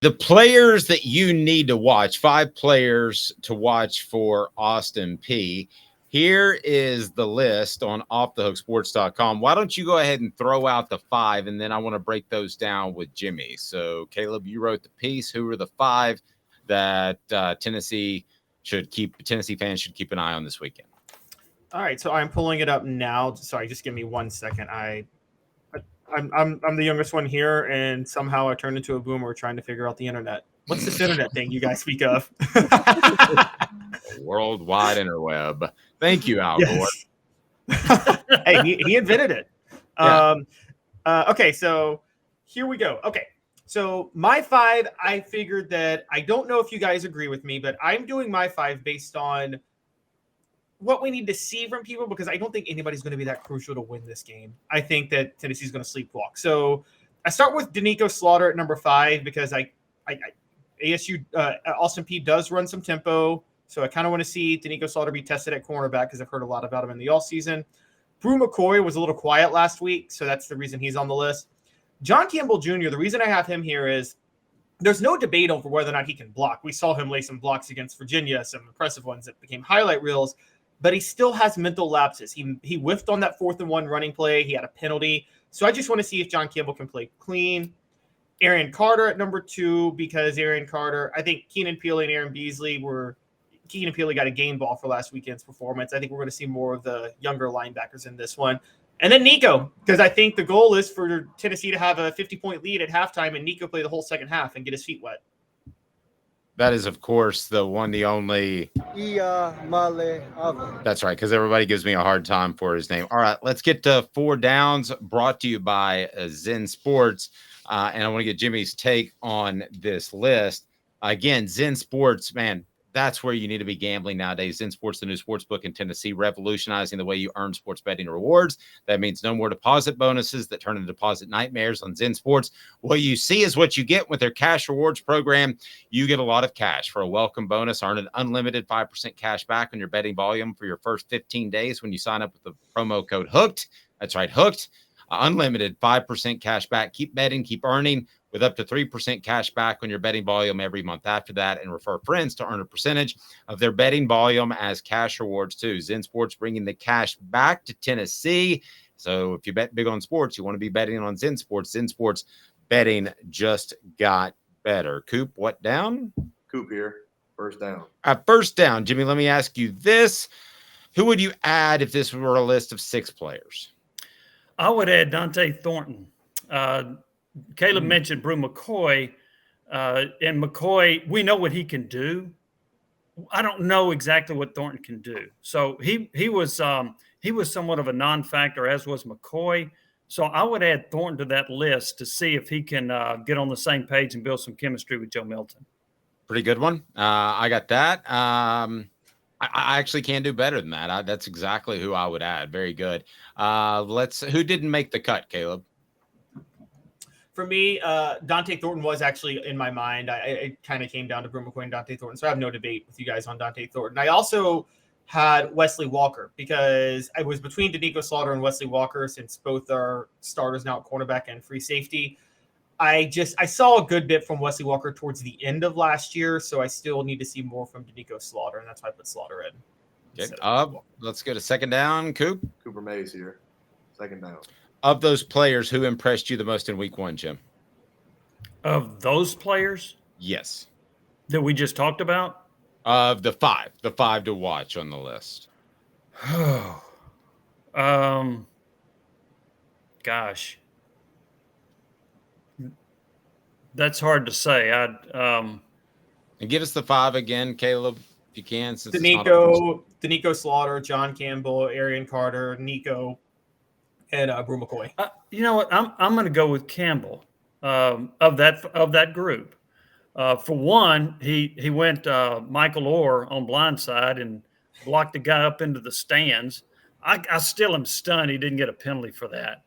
The players that you need to watch, 5 players to watch for Austin Peay. Here is the list on offthehooksports.com. Why don't you go ahead and throw out the 5, and then I want to break those down with Jimmy. So, Caleb, you wrote the piece. Who are the 5 that Tennessee fans should keep an eye on this weekend? All right, so I'm pulling it up now. Sorry, just give me 1 second. I'm the youngest one here, and somehow I turned into a boomer trying to figure out the internet. What's this internet thing you guys speak of? Worldwide interweb. Thank you, Al Gore. Hey, he invented it. Yeah. Okay, so here we go. Okay, so my 5, I figured that I don't know if you guys agree with me, but I'm doing my 5 based on what we need to see from people, because I don't think anybody's going to be that crucial to win this game. I think that Tennessee's going to sleepwalk. So I start with Danico Slaughter at number 5 because ASU Austin Peay does run some tempo. So I kind of want to see Danico Slaughter be tested at cornerback because I've heard a lot about him in the offseason. Brew McCoy was a little quiet last week, so that's the reason he's on the list. John Campbell Jr., the reason I have him here is there's no debate over whether or not he can block. We saw him lay some blocks against Virginia, some impressive ones that became highlight reels, but he still has mental lapses. He whiffed on that 4th and 1 running play. He had a penalty. So I just want to see if John Campbell can play clean. Arian Carter at number 2, because Arian Carter, I think Keenan Peele and Aaron Beasley Keenan Peele got a game ball for last weekend's performance. I think we're going to see more of the younger linebackers in this one. And then Nico, because I think the goal is for Tennessee to have a 50-point lead at halftime and Nico play the whole second half and get his feet wet. That is, of course, the one, the only. That's right, because everybody gives me a hard time for his name. All right, let's get to 4 downs, brought to you by Zen Sports. And I want to get Jimmy's take on this list. Again, Zen Sports, man, that's where you need to be gambling nowadays. Zen Sports, the new sports book in Tennessee, revolutionizing the way you earn sports betting rewards. That means no more deposit bonuses that turn into deposit nightmares on Zen Sports. What you see is what you get with their cash rewards program. You get a lot of cash for a welcome bonus. Earn an unlimited 5% cash back on your betting volume for your first 15 days when you sign up with the promo code HOOKED. That's right, HOOKED. Unlimited 5% cash back. Keep betting, keep earning with up to 3% cash back on your betting volume every month after that, and refer friends to earn a percentage of their betting volume as cash rewards too. Zen Sports bringing the cash back to Tennessee. So if you bet big on sports, you want to be betting on Zen Sports. Zen Sports betting just got better. Coop, what down? Coop here. First down. First down. Jimmy, let me ask you this. Who would you add if this were a list of 6 players? I would add Dante Thornton. Caleb mentioned Brew McCoy, and McCoy, we know what he can do. I don't know exactly what Thornton can do. So he was somewhat of a non-factor, as was McCoy. So I would add Thornton to that list to see if he can get on the same page and build some chemistry with Joe Milton. Pretty good one. I got that. I actually can't do better than that. That's exactly who I would add. Very good. Who didn't make the cut, Caleb? For me, Dante Thornton was actually in my mind. It kind of came down to Brew McCoy and Dante Thornton, so I have no debate with you guys on Dante Thornton. I also had Wesley Walker because I was between Danico Slaughter and Wesley Walker, since both are starters now at cornerback and free safety. I saw a good bit from Wesley Walker towards the end of last year, so I still need to see more from Danico Slaughter, and that's why I put Slaughter in. Okay. Let's go to second down. Cooper Mays here. Second down. Of those players, who impressed you the most in week 1, Jim? Of those players? Yes. That we just talked about? Of the 5 to watch on the list. Gosh. That's hard to say. And give us the 5 again, Caleb, if you can. Danico Slaughter, John Campbell, Arian Carter, Nico, and Brew McCoy. You know what? I'm going to go with Campbell of that group. For one, he went Michael Orr on blindside and blocked the guy up into the stands. I still am stunned he didn't get a penalty for that.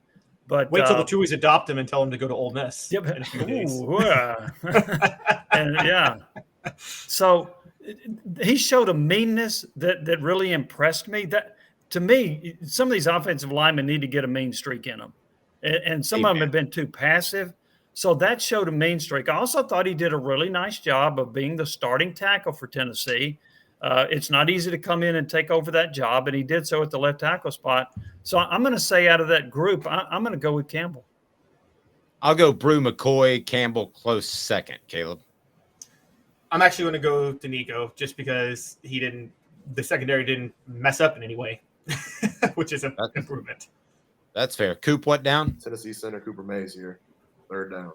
But wait till the Tuohys adopt him and tell him to go to Ole Miss. Yep. In a few days. And yeah. So he showed a meanness that really impressed me. That, to me, some of these offensive linemen need to get a mean streak in them. And some of them have been too passive. So that showed a mean streak. I also thought he did a really nice job of being the starting tackle for Tennessee. It's not easy to come in and take over that job, and he did so at the left tackle spot. So I'm going to say out of that group, I'm going to go with Campbell. I'll go Brew McCoy, Campbell close second. Caleb. I'm actually going to go to Nico just because the secondary didn't mess up in any way, which is an improvement. That's fair. Coop, what down? Tennessee center Cooper Mays here. Third down.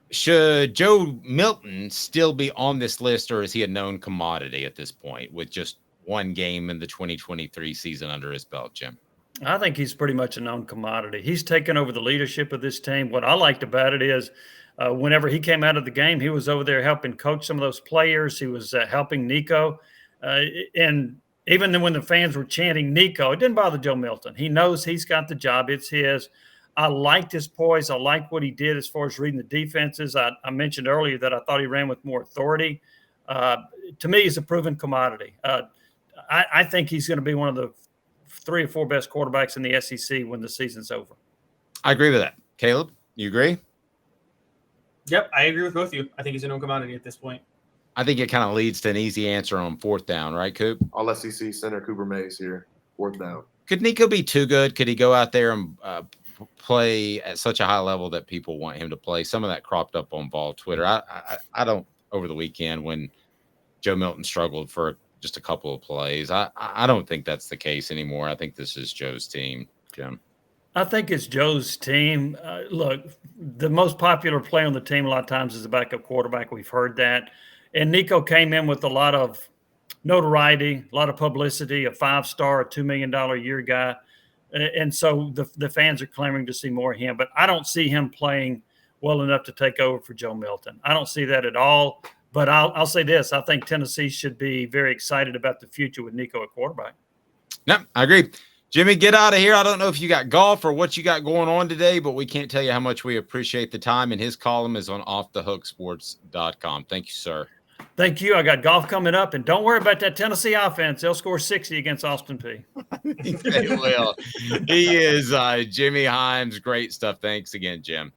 Should Joe Milton still be on this list, or is he a known commodity at this point with just one game in the 2023 season under his belt, Jim? I think he's pretty much a known commodity. He's taken over the leadership of this team. What I liked about it is whenever he came out of the game, he was over there helping coach some of those players. He was helping Nico. And even when the fans were chanting Nico, it didn't bother Joe Milton. He knows he's got the job. It's his. I liked his poise. I liked what he did as far as reading the defenses. I mentioned earlier that I thought he ran with more authority. To me, he's a proven commodity. I think he's going to be one of the 3 or 4 best quarterbacks in the SEC when the season's over. I agree with that. Caleb, you agree? Yep, I agree with both of you. I think he's a known commodity at this point. I think it kind of leads to an easy answer on 4th down, right, Coop? All SEC center Cooper Mays here. 4th down. Could Nico be too good? Could he go out there and play at such a high level that people want him to play? Some of that cropped up on Vol Twitter. I don't, over the weekend when Joe Milton struggled for just a couple of plays. I don't think that's the case anymore. I think this is Joe's team, Jim. I think it's Joe's team. Look, the most popular play on the team a lot of times is a backup quarterback. We've heard that. And Nico came in with a lot of notoriety, a lot of publicity, a 5-star, a $2 million a year guy. And so the fans are clamoring to see more of him. But I don't see him playing well enough to take over for Joe Milton. I don't see that at all. But I'll say this. I think Tennessee should be very excited about the future with Nico at quarterback. No, I agree. Jimmy, get out of here. I don't know if you got golf or what you got going on today, but we can't tell you how much we appreciate the time. And his column is on offthehooksports.com. Thank you, sir. Thank you. I got golf coming up. And don't worry about that Tennessee offense. They'll score 60 against Austin Peay. They will. He is Jimmy Hyams. Great stuff. Thanks again, Jim.